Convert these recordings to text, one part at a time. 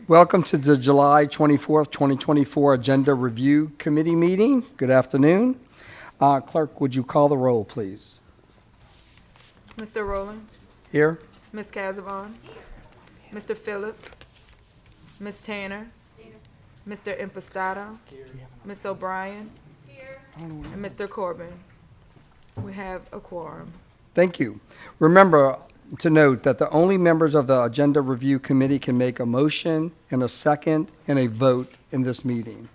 Welcome to the July 24th, 2024 Agenda Review Committee meeting. Good afternoon. Clerk, would you call the roll, please? Mr. Rowland, Here. Ms. Casavon, Mr. Phillips, Ms. Tanner, Mr. Impastato, Ms. O'Brien, and Mr. Corbin. We have a quorum. Thank you. Remember to note that the only members of the Agenda Review Committee can make a motion and a second and a vote in this meeting.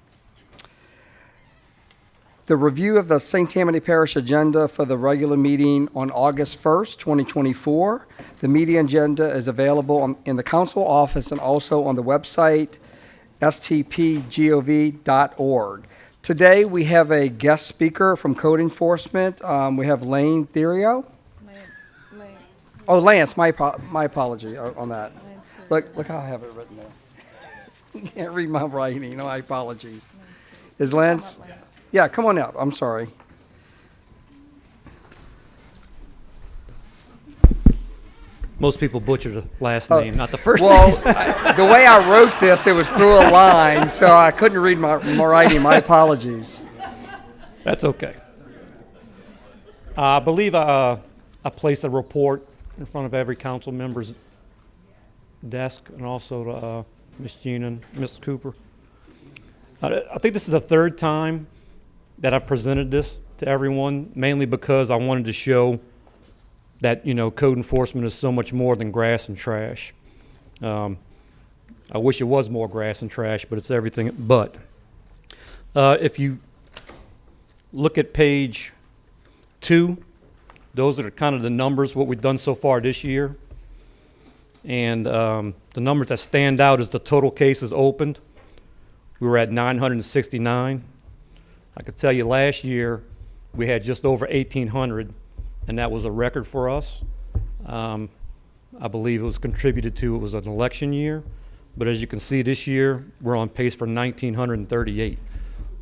The review of the St. Tammany Parish agenda for the regular meeting on August 1st, 2024. The meeting agenda is available in the council office and also on the website stpgov.org. Today we have a guest speaker from Code Enforcement. We have Lane Therio. Lance. Oh, Lance, my apology on that. Look how I have it written there. You can't read my writing. My apologies. Is Lance? Yeah, come on up. I'm sorry. Most people butcher the last name, not the first Well, name. the way I wrote this, it was through a line, so I couldn't read my writing. My apologies. That's okay. I believe I placed a report in front of every council member's desk, and also to Ms. Jean and Ms. Cooper. I think this is the third time that I've presented this to everyone, mainly because I wanted to show that, code enforcement is so much more than grass and trash. I wish it was more grass and trash, but it's everything but. If you look at page 2, those are kind of the numbers, what we've done so far this year. And the numbers that stand out is the total cases opened. We were at 969. I could tell you last year we had just over 1,800, and that was a record for us. I believe it was contributed to, it was an election year, but as you can see this year, we're on pace for 1,938.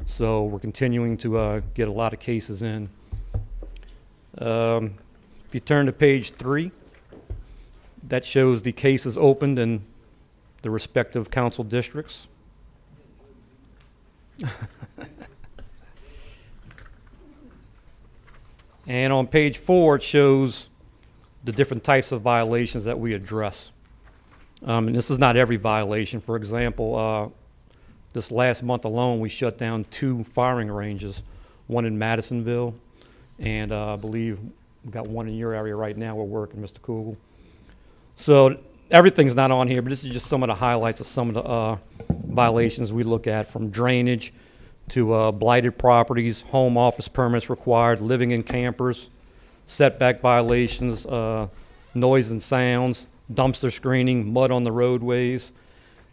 So we're continuing to get a lot of cases in. If you turn to page 3, that shows the cases opened in the respective council districts. And on page 4, it shows the different types of violations that we address. And this is not every violation. For example, this last month alone, we shut down 2 firing ranges, one in Madisonville, and I believe we've got one in your area right now we're working, Mr. Kugel. So everything's not on here, but this is just some of the highlights of some of the violations we look at, from drainage to blighted properties, home office permits required, living in campers, setback violations, noise and sounds, dumpster screening, mud on the roadways.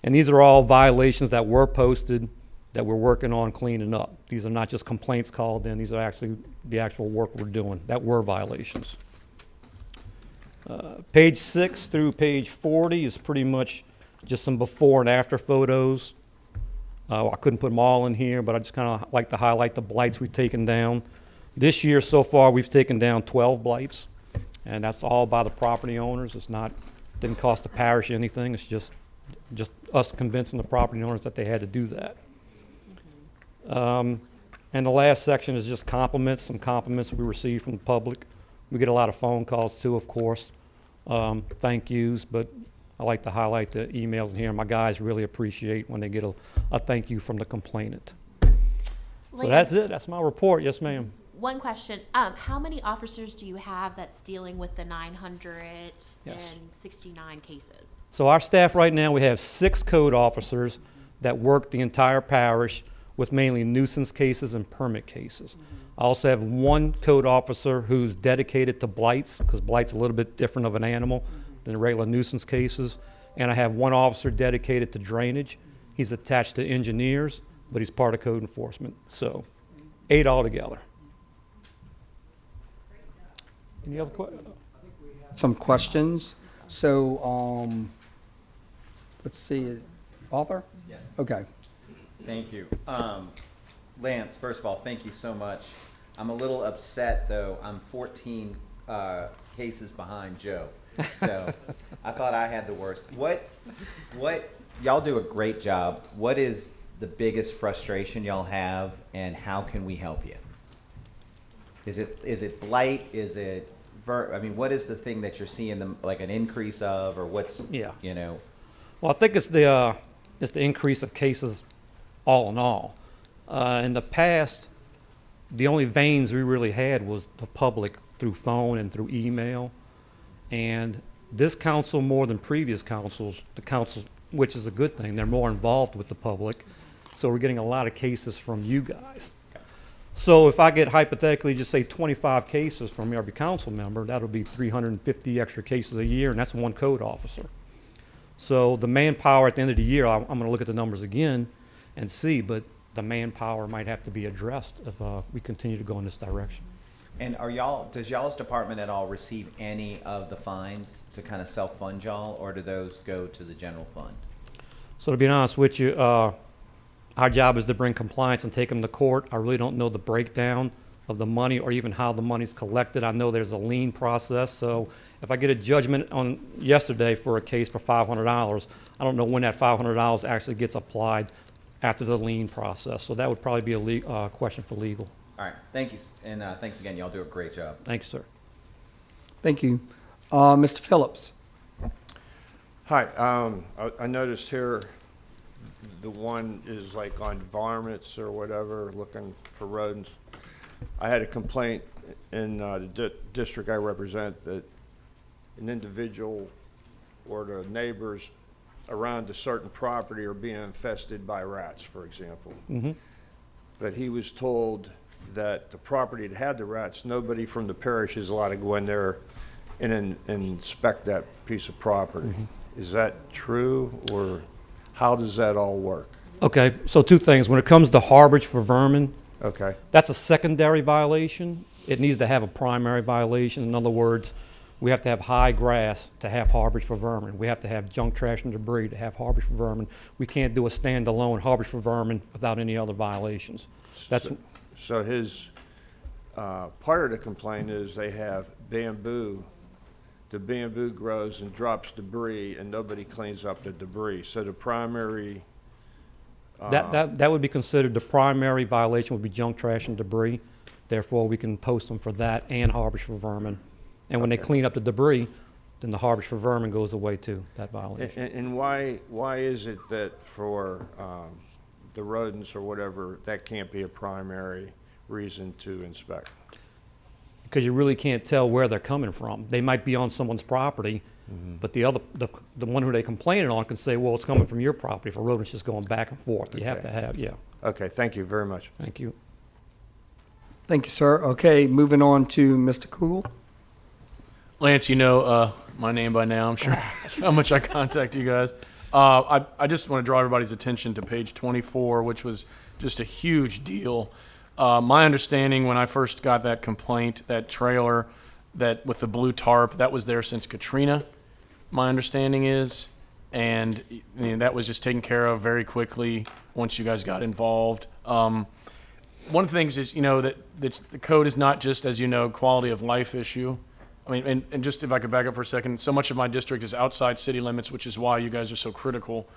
And these are all violations that were posted that we're working on cleaning up. These are not just complaints called in. These are actually the actual work we're doing that were violations. Page 6 through page 40 is pretty much just some before and after photos. I couldn't put them all in here, but I just kind of like to highlight the blights we've taken down. This year so far, we've taken down 12 blights, and that's all by the property owners. Didn't cost the parish anything. It's just us convincing the property owners that they had to do that. And the last section is just compliments, some compliments we receive from the public. We get a lot of phone calls too, of course, thank yous, but I like to highlight the emails in here. My guys really appreciate when they get a thank you from the complainant. So that's it. That's my report. Yes, ma'am. One question. How many officers do you have that's dealing with the 969 cases? So our staff right now, we have 6 code officers that work the entire parish with mainly nuisance cases and permit cases. I also have 1 code officer who's dedicated to blights, because blight's a little bit different of an animal than the regular nuisance cases. And I have 1 officer dedicated to drainage. He's attached to engineers, but he's part of code enforcement. So 8 altogether. Any other questions? Some questions. So, let's see. Author? Yes. Okay. Thank you. Lance, first of all, thank you so much. I'm a little upset, though. I'm 14 cases behind Joe. So I thought I had the worst. What, y'all do a great job. What is the biggest frustration y'all have, and how can we help you? Is it blight? Is it, I mean, what is the thing that you're seeing them, like an increase of, or what's, Yeah. you know? Well, I think it's the increase of cases all in all. In the past, the only veins we really had was the public through phone and through email. And this council, more than previous councils, the council, which is a good thing, they're more involved with the public. So we're getting a lot of cases from you guys. So if I get hypothetically, just say 25 cases from every council member, that'll be 350 extra cases a year, and that's one code officer. So the manpower at the end of the year, I'm going to look at the numbers again and see, but the manpower might have to be addressed if we continue to go in this direction. And does y'all's department at all receive any of the fines to kind of self-fund y'all, or do those go to the general fund? So to be honest with you, our job is to bring compliance and take them to court. I really don't know the breakdown of the money or even how the money's collected. I know there's a lien process, so if I get a judgment on yesterday for a case for $500, I don't know when that $500 actually gets applied after the lien process. So that would probably be a question for legal. All right, thank you, and thanks again. Y'all do a great job. Thank you, sir. Thank you. Mr. Phillips? Hi, I noticed here the one is like on varmints or whatever, looking for rodents. I had a complaint in the district I represent that an individual or the neighbors around a certain property are being infested by rats, for example. Mm-hmm. But he was told that the property that had the rats, nobody from the parish is allowed to go in there and inspect that piece of property. Mm-hmm. Is that true, or how does that all work? Okay, so two things. When it comes to harborage for vermin, Okay, that's a secondary violation. It needs to have a primary violation. In other words, we have to have high grass to have harborage for vermin. We have to have junk, trash, and debris to have harborage for vermin. We can't do a standalone harborage for vermin without any other violations. That's so his, part of the complaint is they have bamboo. The bamboo grows and drops debris, and nobody cleans up the debris. So the primary, that would be considered the primary violation would be junk, trash, and debris. Therefore, we can post them for that and harborage for vermin. And when they clean up the debris, then the harborage for vermin goes away too, that violation. and why is it that for the rodents or whatever, that can't be a primary reason to inspect? Because you really can't tell where they're coming from. They might be on someone's property, but the one who they complained on can say, well, it's coming from your property if a rodent's just going back and forth. You have to have, yeah. Okay, thank you very much. Thank you. Thank you, sir. Okay, moving on to Mr. Cool. Lance, you know my name by now, I'm sure, how much I contact you guys. I just want to draw everybody's attention to page 24, which was just a huge deal. My understanding when I first got that complaint, that trailer that with the blue tarp, that was there since Katrina, my understanding is. And that was just taken care of very quickly once you guys got involved. One of the things is, that the code is not just, as you know, quality of life issue. I mean, and just if I could back up for a second, so much of my district is outside city limits, which is why you guys are so critical.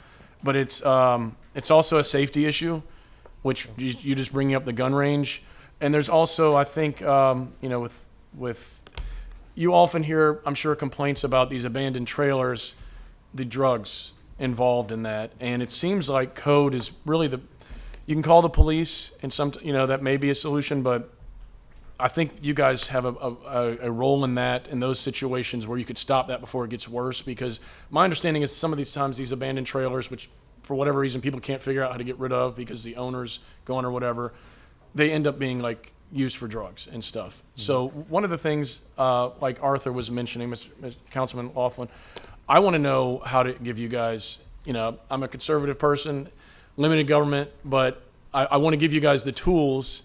But it's also a safety issue, which you just bringing up the gun range. And there's also, I think, with you often hear, I'm sure, complaints about these abandoned trailers, the drugs involved in that. And it seems like code is really you can call the police and that may be a solution, but I think you guys have a role in that, in those situations where you could stop that before it gets worse. Because my understanding is some of these times these abandoned trailers, which for whatever reason people can't figure out how to get rid of because the owner's gone or whatever, they end up being like used for drugs and stuff. Mm-hmm. So one of the things, like Arthur was mentioning, Mr. Councilman Laughlin, I want to know how to give you guys, I'm a conservative person, limited government, but I want to give you guys the tools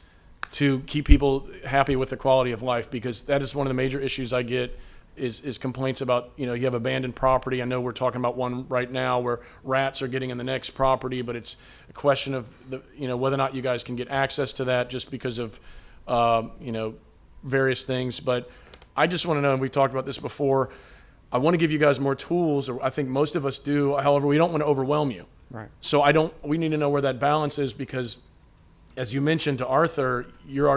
to keep people happy with the quality of life, because that is one of the major issues I get is complaints about, you have abandoned property. I know we're talking about one right now where rats are getting in the next property, but it's a question of whether or not you guys can get access to that just because of, various things. But I just want to know, and we've talked about this before, I want to give you guys more tools, or I think most of us do. However, we don't want to overwhelm you. Right. So we need to know where that balance is, because as you mentioned to Arthur, you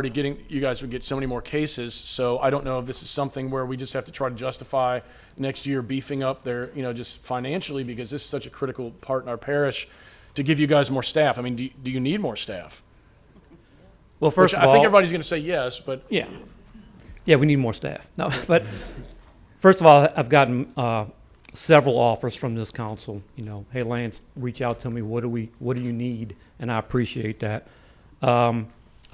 guys would get so many more cases. So I don't know if this is something where we just have to try to justify next year beefing up their, just financially, because this is such a critical part in our parish, to give you guys more staff. I mean, do you need more staff? Well, first Which of all, I think everybody's going to say yes, but yeah, we need more staff. No, but first of all, I've gotten several offers from this council. Hey Lance, reach out to me. What do you need? And I appreciate that. I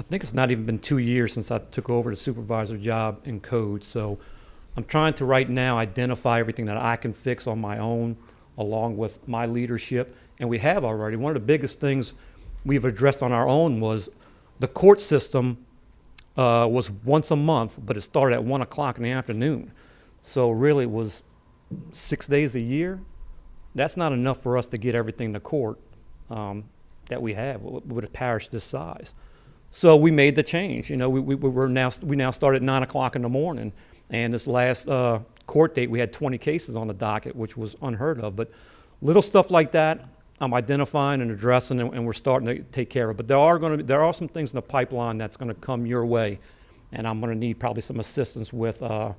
think it's not even been 2 years since I took over the supervisor job in code. So I'm trying to right now identify everything that I can fix on my own, along with my leadership. And we have already. One of the biggest things we've addressed on our own was the court system was once a month, but it started at 1 o'clock in the afternoon. So really it was 6 days a year. That's not enough for us to get everything to court that we have with a parish this size. So we made the change. We now start at 9 o'clock in the morning. And this last court date, we had 20 cases on the docket, which was unheard of. But little stuff like that, I'm identifying and addressing, and we're starting to take care of. But there are some things in the pipeline that's going to come your way, and I'm going to need probably some assistance with some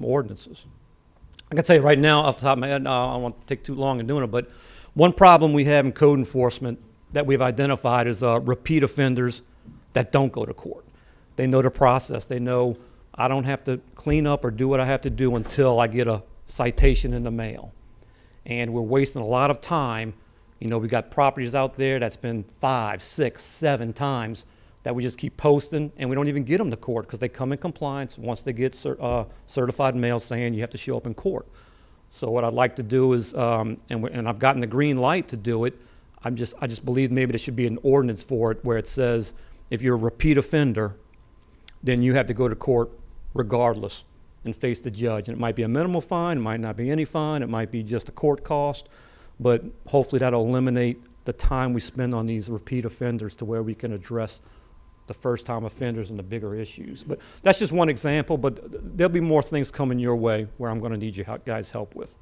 ordinances. I can tell you right now, off the top of my head, I don't want to take too long in doing it, but one problem we have in code enforcement that we've identified is repeat offenders that don't go to court. They know the process. They know I don't have to clean up or do what I have to do until I get a citation in the mail. And we're wasting a lot of time. We got properties out there that's been 5, 6, 7 times that we just keep posting, and we don't even get them to court because they come in compliance once they get certified mail saying you have to show up in court. So what I'd like to do is, and I've gotten the green light to do it, I just believe maybe there should be an ordinance for it where it says if you're a repeat offender, then you have to go to court regardless and face the judge. And it might be a minimal fine, it might not be any fine, it might be just a court cost, but hopefully that'll eliminate the time we spend on these repeat offenders to where we can address the first-time offenders and the bigger issues. But that's just one example, but there'll be more things coming your way where I'm going to need you guys' help with.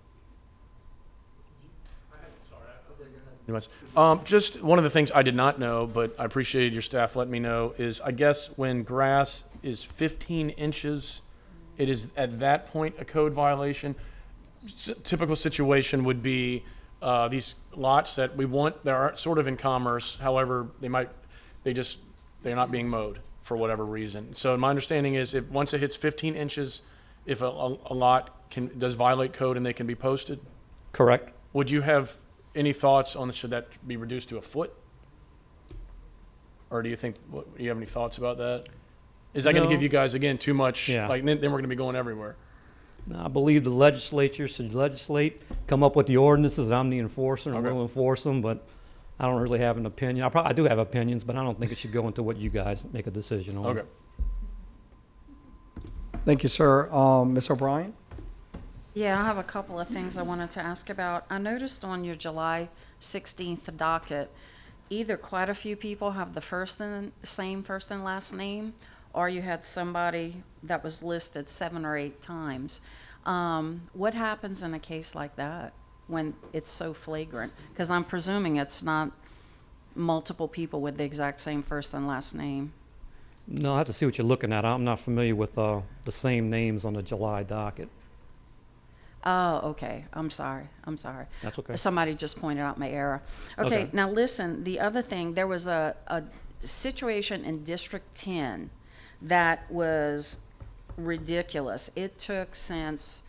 Just one of the things I did not know, but I appreciated your staff letting me know, is I guess when grass is 15 inches, it is at that point a code violation. Typical situation would be these lots that they are sort of in commerce. However, they're not being mowed for whatever reason. So my understanding is once it hits 15 inches, if a lot does violate code and they can be posted. Correct. Would you have any thoughts on should that be reduced to a foot? Or do you think, do you have any thoughts about that? Is that going to give you guys, again, too much? Yeah. Then we're going to be going everywhere. I believe the legislature should legislate, come up with the ordinances, and I'm the enforcer, and Okay. we'll enforce them, but I don't really have an opinion. I do have opinions, but I don't think it should go into what you guys make a decision on. Okay. Thank you, sir. Ms. O'Brien? Yeah, I have a couple of things I wanted to ask about. I noticed on your July 16th docket, either quite a few people have the same first and last name, or you had somebody that was listed 7 or 8 times. What happens in a case like that when it's so flagrant? Because I'm presuming it's not multiple people with the exact same first and last name. No, I have to see what you're looking at. I'm not familiar with the same names on the July docket. Oh, okay. I'm sorry. That's okay. Somebody just pointed out my error. Okay. Now listen, the other thing, there was a situation in District 10 that was ridiculous. It took since,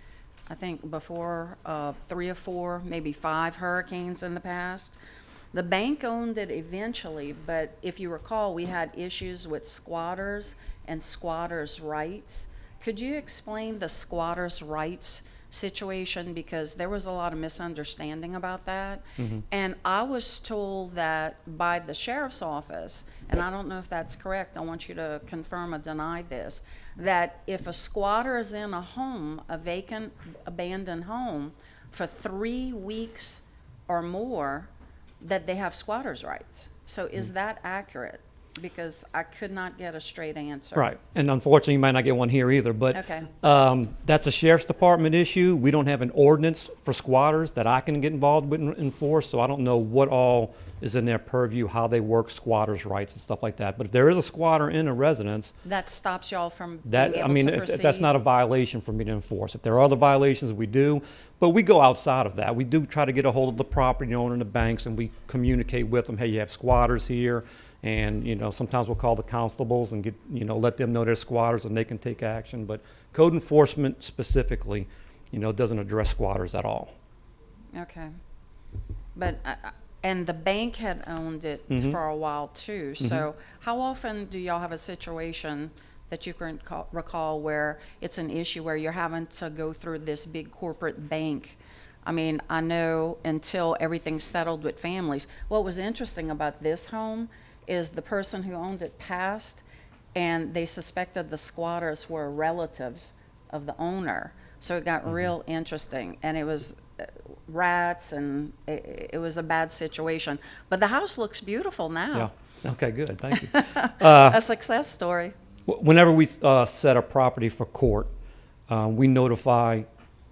I think, before 3 or 4, maybe 5 hurricanes in the past. The bank owned it eventually, but if you recall, we had issues with squatters and squatters' rights. Could you explain the squatters' rights situation, because there was a lot of misunderstanding about that. Mm-hmm. And I was told that by the sheriff's office, and I don't know if that's correct, I want you to confirm or deny this, that if a squatter is in a home, a vacant, abandoned home, for 3 weeks or more, that they have squatters' rights. So is that accurate? because I could not get a straight answer. Right, and unfortunately, you might not get one here either, but Okay. that's a sheriff's department issue. We don't have an ordinance for squatters that I can get involved with and enforce, so I don't know what all is in their purview, how they work squatters' rights and stuff like that. But if there is a squatter in a residence, That stops y'all from being that, I able mean, to if proceed? that's not a violation for me to enforce. If there are other violations, we do, but we go outside of that. We do try to get a hold of the property owner and the banks, and we communicate with them, hey, you have squatters here, and, you know, sometimes we'll call the constables and get, you know, let them know they're squatters and they can take action. But code enforcement specifically, you know, doesn't address squatters at all. Okay. But, and the bank had owned it for a while too. So how often do y'all have a situation that you can recall where it's an issue where you're having to go through this big corporate bank? I mean, I know until everything's settled with families. What was interesting about this home is the person who owned it passed, and they suspected the squatters were relatives of the owner. So it got real interesting, and it was rats, and it was a bad situation. But the house looks beautiful now. Yeah, okay, good, thank you. A success story. Whenever we set a property for court, we notify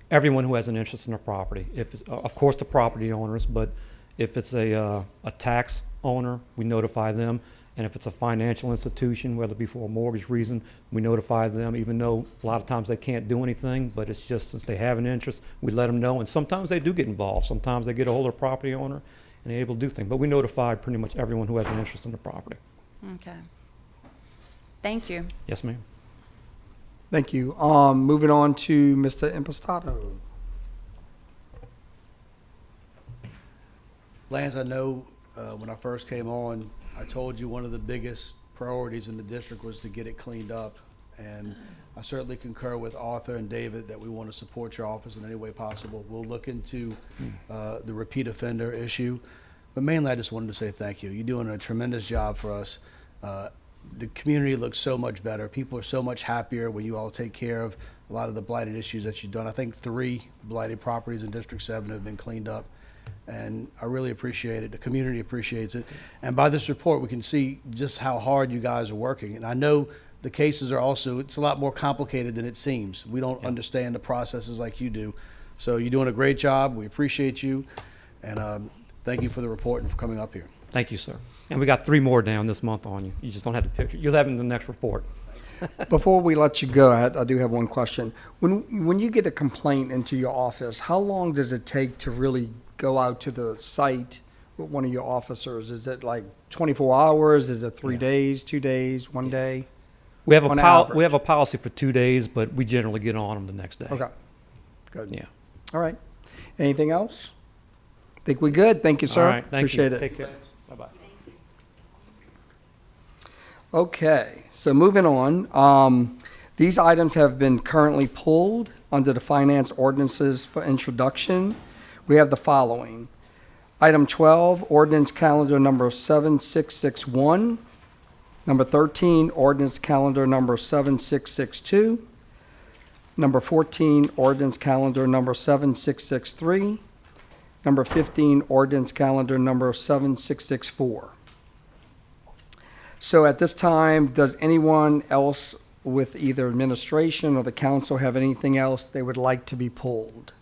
everyone who has an interest in the property. If it's, of course, the property owners, but if it's a tax owner, we notify them. And if it's a financial institution, whether it be for a mortgage reason, we notify them, even though a lot of times they can't do anything, but it's just since they have an interest, we let them know. And sometimes they do get involved. Sometimes they get a hold of the property owner and they're able to do things. But we notify pretty much everyone who has an interest in the property. Okay. Thank you. Yes, ma'am. Thank you. Moving on to Mr. Impastato. Lance, I know when I first came on, I told you one of the biggest priorities in the district was to get it cleaned up. And I certainly concur with Arthur and David that we want to support your office in any way possible. We'll look into the repeat offender issue. But mainly, I just wanted to say thank you. You're doing a tremendous job for us. The community looks so much better. People are so much happier when you all take care of a lot of the blighted issues that you've done. I think 3 blighted properties in District 7 have been cleaned up. And I really appreciate it. The community appreciates it. And by this report, we can see just how hard you guys are working. And I know the cases are also, it's a lot more complicated than it seems. We don't understand the processes like you do. So you're doing a great job. We appreciate you. And thank you for the report and for coming up here. Thank you, sir. And we got 3 more down this month on you. You just don't have the picture. You'll have it in the next report. Before we let you go, I do have one question. When you get a complaint into your office, how long does it take to really go out to the site with one of your officers? Is it like 24 hours? Is it 3 days, 2 days, 1 day? We have On we average. have a policy for 2 days, but we generally get on them the next day. Okay, good. Yeah. All right. Anything else? Think we good? Thank you, sir. All right. Thank Appreciate you. it. Take care. Bye-bye. Okay, so moving on. These items have been currently pulled under the finance ordinances for introduction. We have the following. Item 12, ordinance calendar number 7661. Number 13, ordinance calendar number 7662. Number 14, ordinance calendar number 7663. Number 15, ordinance calendar number 7664. So at this time, does anyone else with either administration or the council have anything else they would like to be pulled?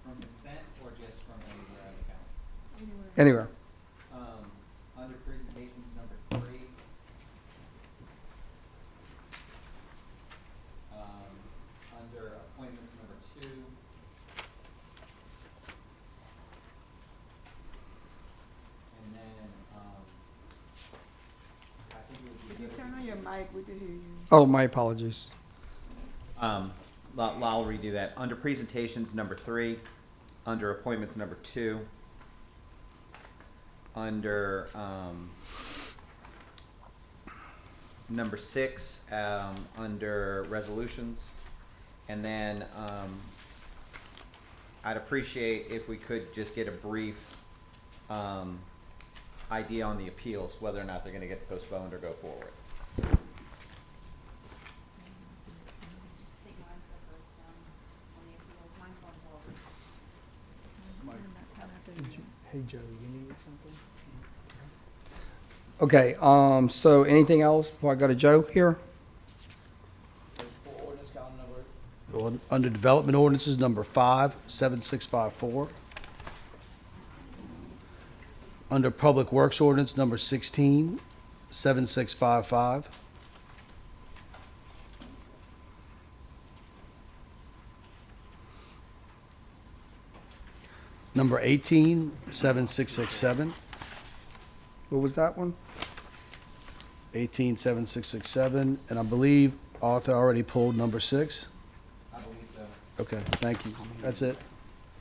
From consent or just from anywhere on the calendar? Anywhere. Under presentations number 3. Under appointments number 2. And then, I think it would be. If you turn on your mic, we can hear you. Oh, my apologies. I'll redo that. Under presentations number 3, under appointments number 2, under number 6, under resolutions, and then I'd appreciate if we could just get a brief idea on the appeals, whether or not they're going to get postponed or go forward. Hey, Joe, you need something? Okay, so anything else before I go to Joe here? Under development ordinances, number 5, 7654. Under public works ordinance, number 16, 7655. Number 18, 7667. What was that one? 18, 7667. And I believe Arthur already pulled number 6. I believe so. Okay, thank you. That's it.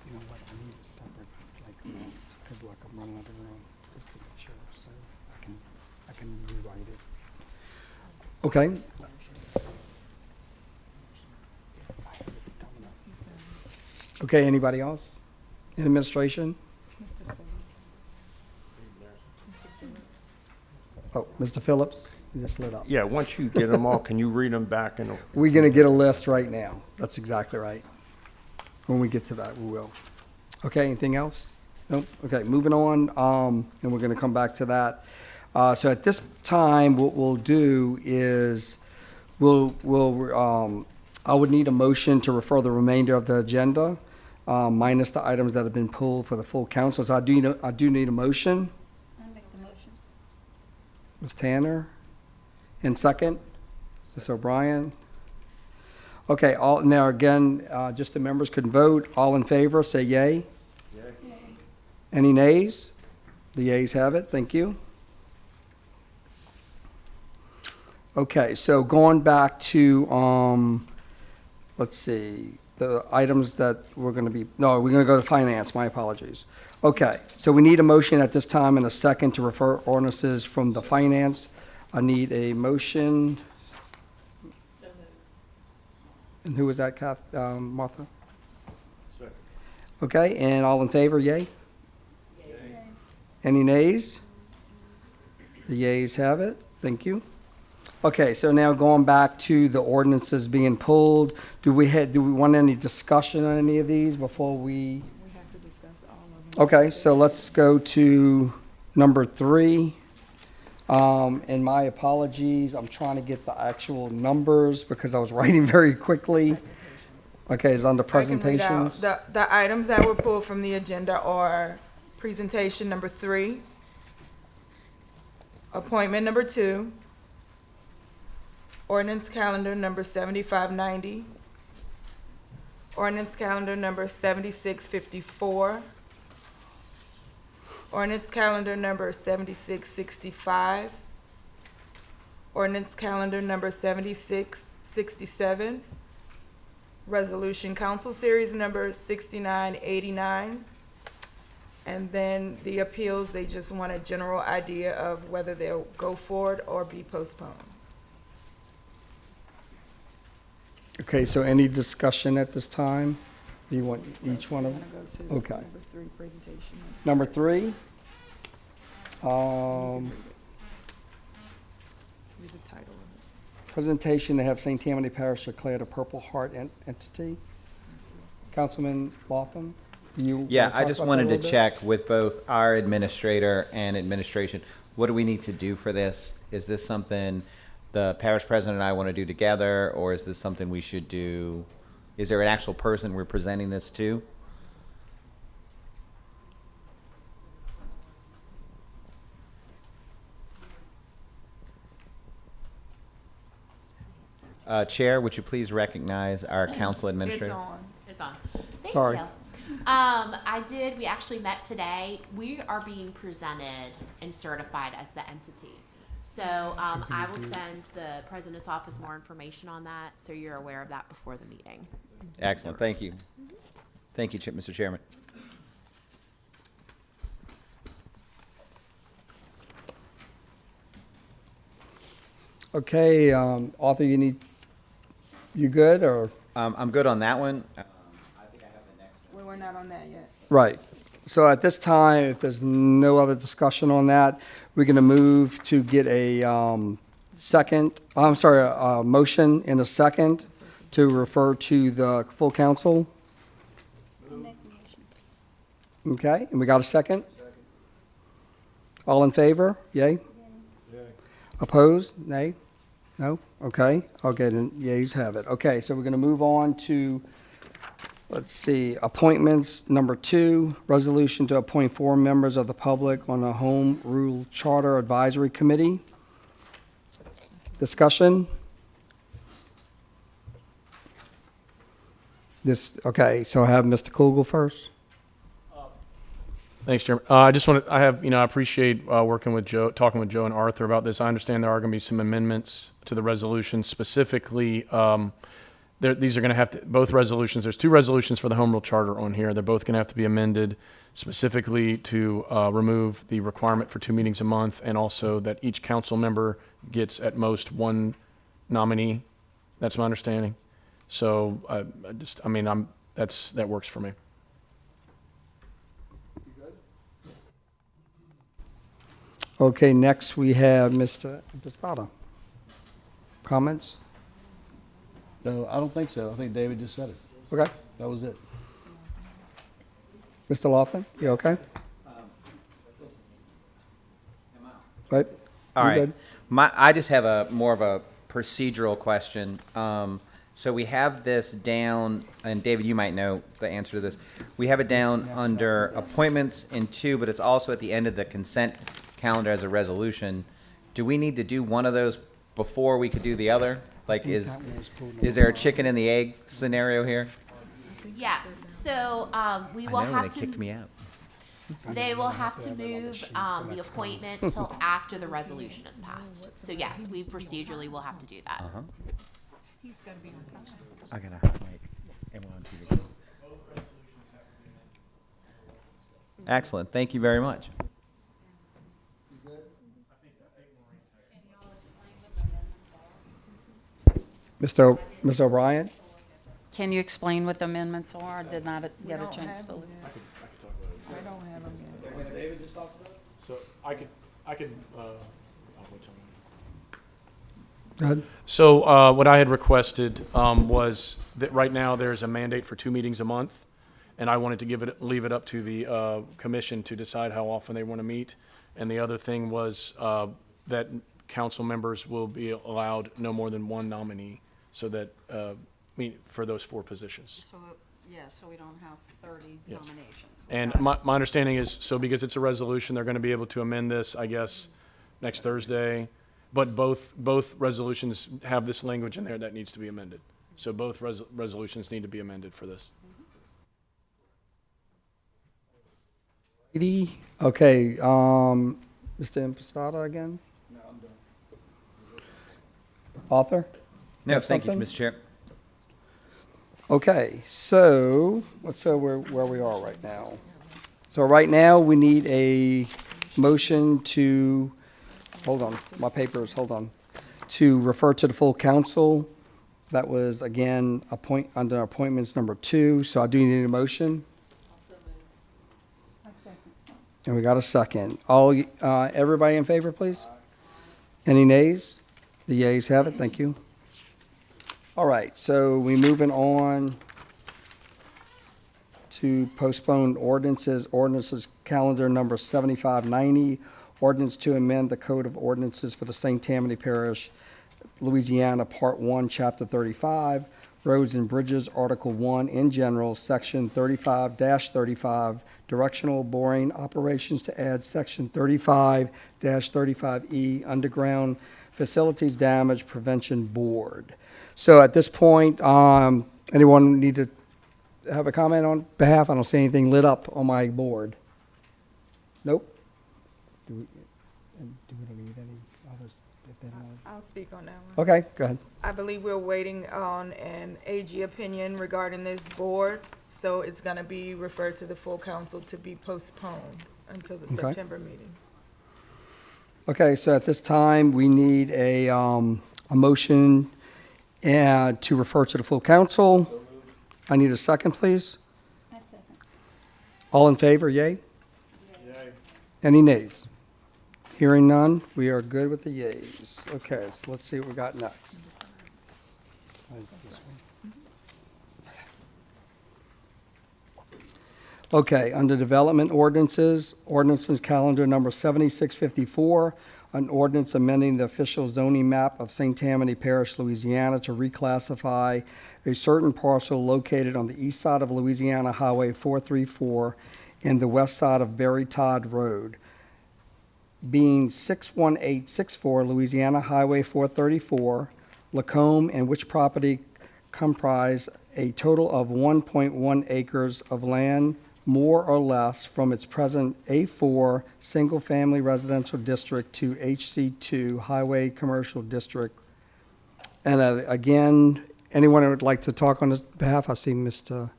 You know what, I need a separate, like, list, because look, I'm running out of room, just to make sure, so I can rewrite it. Okay. Okay, anybody else? In administration? Oh, Mr. Phillips, you just lit up. Yeah, once you get them all, can you read them back in? We're gonna get a list right now. That's exactly right. When we get to that, we will. Okay, anything else? Nope. Okay, moving on, and we're gonna come back to that. So at this time, what we'll do is, I would need a motion to refer the remainder of the agenda, minus the items that have been pulled for the full council. So I do need a motion. I make the motion. Ms. Tanner? And second? Ms. O'Brien? Okay, now again, just the members can vote. All in favor, say yay. Yay. Any nays? The yays have it, thank you. Okay, so going back to, let's see, the items that we're gonna go to finance, my apologies. Okay, so we need a motion at this time and a second to refer ordinances from the finance. I need a motion. And who was that, Martha? Second. Okay, and all in favor, yay? Yay. Any nays? The yays have it, thank you. Okay, so now going back to the ordinances being pulled, do we want any discussion on any of these before we? We have to discuss all of them. Okay, so let's go to number 3. And my apologies, I'm trying to get the actual numbers because I was writing very quickly. Okay, it's under I can read out. presentations. The items that were pulled from the agenda are presentation number 3, appointment number 2, ordinance calendar number 7590, ordinance calendar number 7654, ordinance calendar number 7665, ordinance calendar number 7667, resolution council series number 6989, and then the appeals, they just want a general idea of whether they'll go forward or be postponed. Okay, so any discussion at this time? Do you want each one of them? Okay. Number 3 presentation. Number 3, Read the title of it. presentation to have St. Tammany Parish declared a Purple Heart entity. Councilman Latham, you? Yeah, wanna I talk just about that a wanted to little bit? check with both our administrator and administration. What do we need to do for this? Is this something the parish president and I want to do together, or is this something we should do? Is there an actual person we're presenting this to? Chair, would you please recognize our council administrator? It's on. It's on. Thank Sorry. you. We actually met today. We are being presented and certified as the entity. So I will send the president's office more information on that, so you're aware of that before the meeting. Excellent, thank you. Thank you, Mr. Chairman. Okay, Arthur, you good, or? I'm good on that one. I think I have the next one. We're not on that yet. Right. So at this time, if there's no other discussion on that, we're going to move to get a motion in a second to refer to the full council. Okay, and we got a second? All in favor? Yay? Opposed? Nay? No? Okay, then yeas have it. Okay, so we're going to move on to, let's see, appointments. Number 2, resolution to appoint 4 members of the public on the Home Rule Charter Advisory Committee. Discussion? Okay, so I have Mr. Kugel first. Thanks, Chairman. I appreciate working with Joe, talking with Joe and Arthur about this. I understand there are going to be some amendments to the resolution. Specifically, these are going to have to, both resolutions, there's 2 resolutions for the Home Rule Charter on here. They're both going to have to be amended specifically to remove the requirement for 2 meetings a month, and also that each council member gets at most 1 nominee. That's my understanding. So that works for me. Okay, next we have Mr. Piscata. Comments? No, I don't think so. I think David just said it. Okay. That was it. Mr. Laughlin, you okay? Right? All You right. good? I just have more of a procedural question. So we have this down, and David, you might know the answer to this. We have it down under appointments in 2, but it's also at the end of the consent calendar as a resolution. Do we need to do one of those before we could do the other? Like, is there a chicken and the egg scenario here? Yes, so, we will I know, when have they kicked to, me out. they will have to move, the appointment till after the resolution is passed. So yes, we procedurally will have to do that. I gotta wait. And we're on TV. Excellent. Thank you very much. Mr. O'Brien? Can you explain what the amendments are? I did not get a don't chance have to them look. yet. I don't have them yet. So I could. Go ahead. So what I had requested was that right now there's a mandate for 2 meetings a month, and I wanted to leave it up to the commission to decide how often they want to meet. And the other thing was that council members will be allowed no more than 1 nominee, so that for those 4 positions. So, so we don't have 30 Yes. nominations. And my understanding is, so because it's a resolution, they're going to be able to amend this, I guess, next Thursday. But both resolutions have this language in there that needs to be amended. So both resolutions need to be amended for this. Okay, Mr. Impastada again? No, I'm done. Arthur? No, Have thank you, something? Mr. Chair. Okay, so let's see where we are right now. So right now, we need a motion to, hold on, my papers, hold on, to refer to the full council. That was, again, under appointments number 2, so I do need a motion. And we got a second. Everybody in favor, please? Any nays? The yeas have it, thank you. All right, so we moving on to postponed ordinances calendar number 7590, ordinance to amend the Code of Ordinances for the St. Tammany Parish, Louisiana, Part 1, Chapter 35, Roads and Bridges, Article 1 in general, Section 35-35, directional boring operations to add Section 35-35E, Underground Facilities Damage Prevention Board. So at this point, anyone need to have a comment on behalf? I don't see anything lit up on my board. Nope. Do we need any others? If they don't want- I'll speak on that one. Okay, go ahead. I believe we're waiting on an AG opinion regarding this board, so it's gonna be referred to the full council to be postponed until the Okay. September meeting. Okay, so at this time, we need a motion to refer to the full council. I need a second, please. All in favor, yay? Yay. Any nays? Hearing none, we are good with the yays. Okay, so let's see what we got next. Okay, under development ordinances calendar number 7654, an ordinance amending the official zoning map of St. Tammany Parish, Louisiana to reclassify a certain parcel located on the east side of Louisiana Highway 434 and the west side of Berry Todd Road, being 61864 Louisiana Highway 434, Lacombe, and which property comprise a total of 1.1 acres of land, more or less, from its present A4 single-family residential district to HC2 highway commercial district. And again, anyone who would like to talk on this behalf, I see Mr.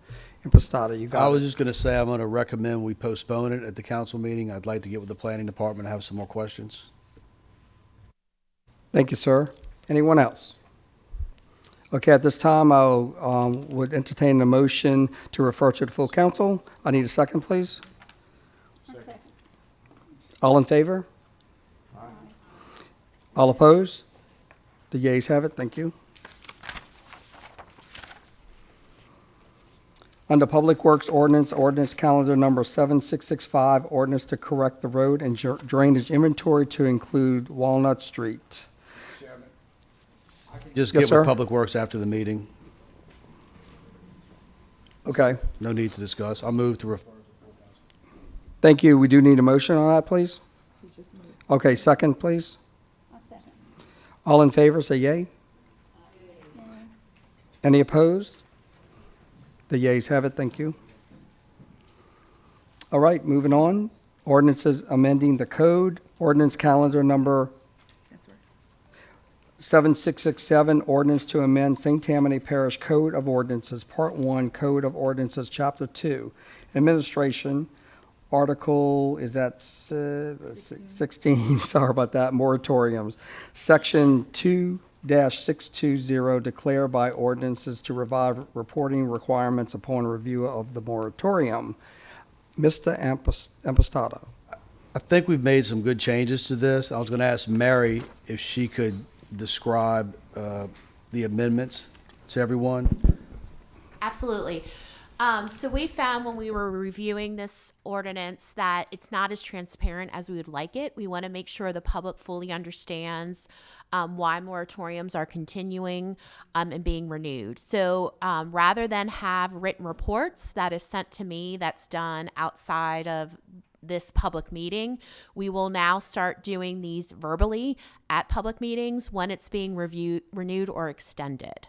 Impostata. You I got was it. just going to say, I'm going to recommend we postpone it at the council meeting. I'd like to get with the planning department and have some more questions. Thank you, sir. Anyone else? Okay, at this time, I would entertain a motion to refer to the full council. I need a second, please. All in favor? All opposed? The yeas have it. Thank you. Under Public Works Ordinance, Ordinance Calendar Number 7665, Ordinance to correct the road and drainage inventory to include Walnut Street. Just Yes, get sir. with Public Works after the meeting. Okay, No need to discuss. I'll move to refer. thank you. We do need a motion on that, please. Okay, second, please. All in favor, say yay. Any opposed? The yeas have it, thank you. All right, moving on. Ordinances amending the code, ordinance calendar number 7667, ordinance to amend St. Tammany Parish Code of Ordinances, Part 1, Code of Ordinances, Chapter 2, Administration, Article, is that let's see, 16, sorry about that, moratoriums. Section 2-620, declare by ordinances to revive reporting requirements upon review of the moratorium. Mr. Impostata. I think we've made some good changes to this. I was going to ask Mary if she could describe the amendments to everyone. Absolutely. So we found when we were reviewing this ordinance that it's not as transparent as we would like it. We want to make sure the public fully understands why moratoriums are continuing and being renewed. So rather than have written reports that is sent to me that's done outside of this public meeting, we will now start doing these verbally at public meetings when it's being renewed or extended.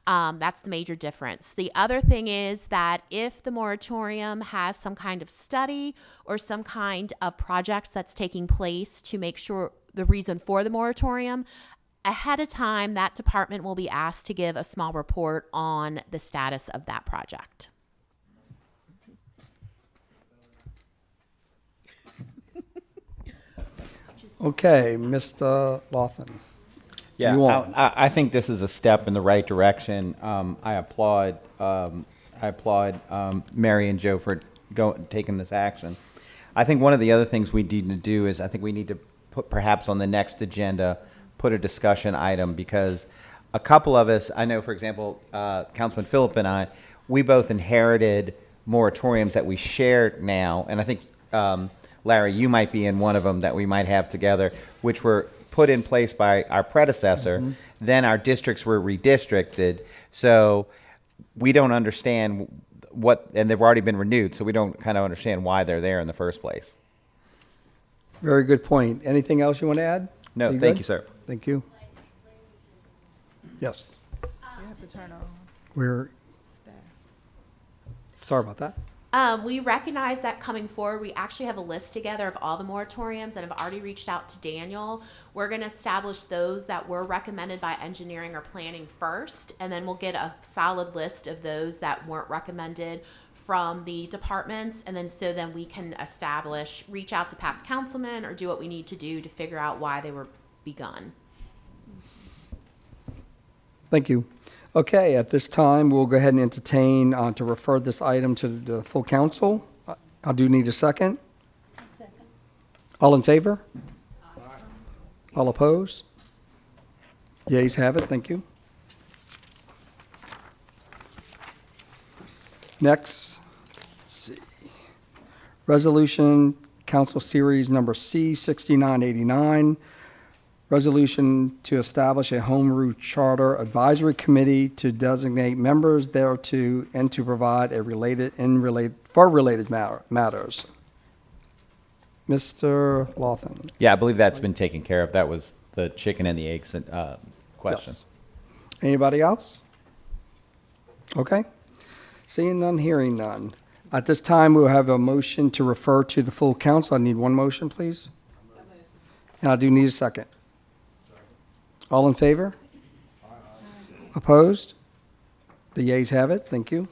That's the major difference. The other thing is that if the moratorium has some kind of study or some kind of project that's taking place to make sure the reason for the moratorium, ahead of time, that department will be asked to give a small report on the status of that project. Okay, Mr. Lawson. Yeah, You on? I think this is a step in the right direction. I applaud Mary and Joe for taking this action. I think one of the other things we need to do is I think we need to put perhaps on the next agenda, put a discussion item, because a couple of us, I know, for example, Councilman Phillip and I, we both inherited moratoriums that we share now, and I think, Larry, you might be in one of them that we might have together, which were put in place by our predecessor. Mm-hmm. Then our districts were redistricted, so we don't understand what, and they've already been renewed, so we don't kind of understand why they're there in the first place. Very good point. Anything else you want to add? No, You thank good? you, sir. Thank you. Yes, You have to turn on we're, staff. sorry about that. We recognize that coming forward, we actually have a list together of all the moratoriums and have already reached out to Daniel. We're going to establish those that were recommended by engineering or planning first, and then we'll get a solid list of those that weren't recommended from the departments, and then we can reach out to past councilmen or do what we need to do to figure out why they were begun. Thank you. Okay, at this time, we'll go ahead and entertain to refer this item to the full council. I do need a second. All in favor? All opposed? Yeas have it, thank you. Next, let's see. Resolution Council Series Number C 6989, Resolution to establish a home rule charter advisory committee to designate members thereto and to provide for related matters. Mr. Lawson. Yeah, I believe that's been taken care of. That was the chicken and the eggs question. Yes. Anybody else? Okay. Seeing none, hearing none. At this time, we'll have a motion to refer to the full council. I need one motion, please. And I do need a second. All in favor? Opposed? The yeas have it. Thank you.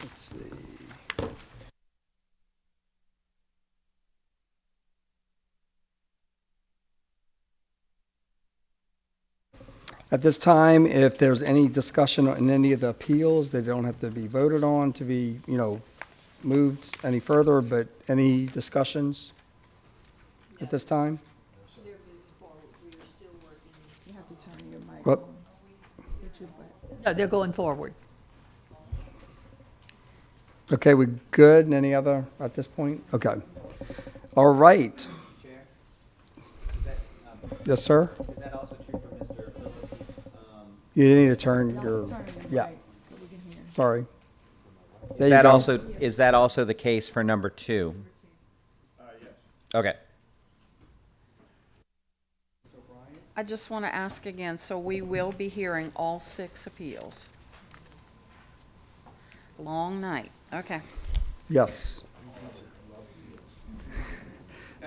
Let's see. At this time, if there's any discussion in any of the appeals, they don't have to be voted on to be, moved any further, but any discussions at this time? You have to turn your mic What? on. No, they're going forward. Okay, we good? Any other at this point? Okay. All right. Yes, sir? Is that also true for Mr. Phillips? You need to turn your, yeah, sorry. There you go. Is that also the case for number 2? Yes. Okay. I just want to ask again, so we will be hearing all 6 appeals? Long night, okay. Yes.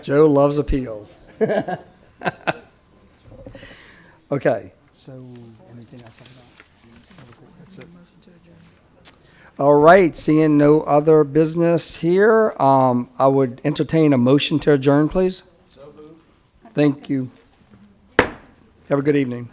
Joe loves appeals. Okay. So, anything else? That's it. All right, seeing no other business here, I would entertain a motion to adjourn, please. Thank you. Have a good evening.